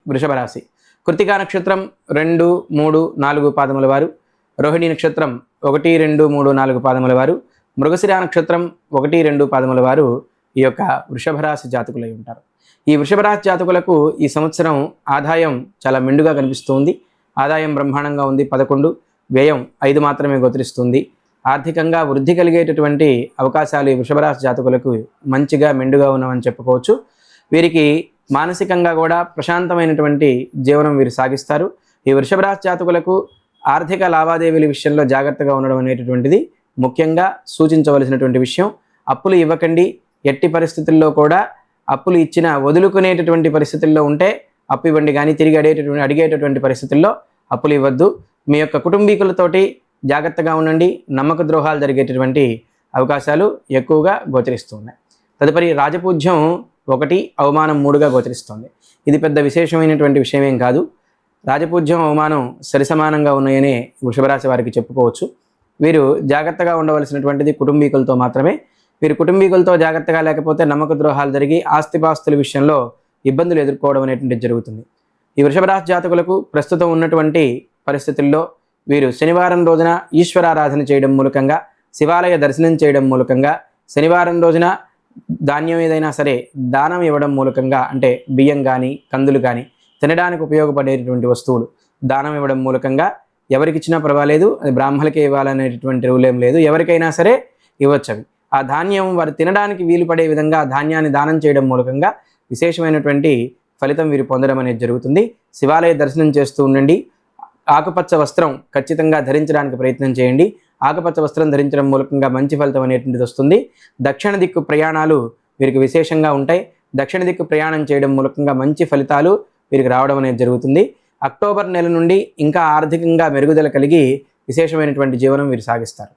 వృషభ రాశి. కృత్తికా నక్షత్రం 2, 3, 4 పాదముల వారు, రోహిణి నక్షత్రం 1, 2, 3, 4 పాదముల వారు, మృగశిర నక్షత్రం 1, 2 పాదముల వారు ఈ యొక్క వృషభ రాశి జాతకులై ఉంటారు. ఈ వృషభ రాశి జాతకులకు ఈ సంవత్సరం ఆదాయం చాలా మెండుగా కనిపిస్తుంది. ఆదాయం బ్రహ్మాండంగా ఉంది 11, వ్యయం 5 మాత్రమే గోచరిస్తుంది. ఆర్థికంగా వృద్ధి కలిగేటటువంటి అవకాశాలు ఈ వృషభ రాశి జాతకులకు మంచిగా మెండుగా ఉన్నవని చెప్పుకోవచ్చు. వీరికి మానసికంగా కూడా ప్రశాంతమైనటువంటి జీవనం వీరు సాగిస్తారు. ఈ వృషభ రాశి జాతకులకు ఆర్థిక లావాదేవీల విషయంలో జాగ్రత్తగా ఉండడం అనేటటువంటిది ముఖ్యంగా సూచించవలసినటువంటి విషయం. అప్పులు ఇవ్వకండి. ఎట్టి పరిస్థితుల్లో కూడా అప్పులు ఇచ్చినా వదులుకునేటటువంటి పరిస్థితుల్లో ఉంటే అప్పు ఇవ్వండి, కానీ తిరిగి అడిగేటటువంటి పరిస్థితుల్లో అప్పులు ఇవ్వద్దు. మీ యొక్క కుటుంబీకులతోటి జాగ్రత్తగా ఉండండి. నమ్మక ద్రోహాలు జరిగేటటువంటి అవకాశాలు ఎక్కువగా గోచరిస్తున్నాయి. తదుపరి రాజపూజ్యం 1, అవమానం 3గా గోచరిస్తుంది. ఇది పెద్ద విశేషమైనటువంటి విషయమేం కాదు. రాజపూజ్యం, అవమానం సరిసమానంగా ఉన్నాయనే వృషభ రాశి వారికి చెప్పుకోవచ్చు. వీరు జాగ్రత్తగా ఉండవలసినటువంటిది కుటుంబీకులతో మాత్రమే. వీరు కుటుంబీకులతో జాగ్రత్తగా లేకపోతే నమ్మక ద్రోహాలు జరిగి ఆస్తిపాస్తుల విషయంలో ఇబ్బందులు ఎదుర్కోవడం అనేటువంటిది జరుగుతుంది. ఈ వృషభ రాశి జాతకులకు ప్రస్తుతం ఉన్నటువంటి పరిస్థితుల్లో వీరు శనివారం రోజున ఈశ్వరారాధన చేయడం మూలకంగా, శివాలయ దర్శనం చేయడం మూలకంగా, శనివారం రోజున ధాన్యం ఏదైనా సరే దానం ఇవ్వడం మూలకంగా, అంటే బియ్యం కానీ కందులు కానీ తినడానికి ఉపయోగపడేటటువంటి వస్తువులు దానం ఇవ్వడం మూలకంగా ఎవరికి ఇచ్చినా పర్వాలేదు, అది బ్రాహ్మణులకే ఇవ్వాలనేటటువంటి రూల్ ఏం లేదు. ఎవరికైనా సరే ఇవ్వచ్చు. అవి ఆ ధాన్యం వారు తినడానికి వీలు పడే విధంగా ధాన్యాన్ని దానం చేయడం మూలకంగా విశేషమైనటువంటి ఫలితం వీరు పొందడం అనేది జరుగుతుంది. శివాలయ దర్శనం చేస్తూ ఉండండి. ఆకుపచ్చ వస్త్రం ఖచ్చితంగా ధరించడానికి ప్రయత్నం చేయండి. ఆకుపచ్చ వస్త్రం ధరించడం మూలకంగా మంచి ఫలితం అనేటువంటిది వస్తుంది. దక్షిణ దిక్కు ప్రయాణాలు వీరికి విశేషంగా ఉంటాయి. దక్షిణ దిక్కు ప్రయాణం చేయడం మూలకంగా మంచి ఫలితాలు వీరికి రావడం అనేది జరుగుతుంది. అక్టోబర్ నెల నుండి ఇంకా ఆర్థికంగా మెరుగుదల కలిగి విశేషమైనటువంటి జీవనం వీరు సాగిస్తారు.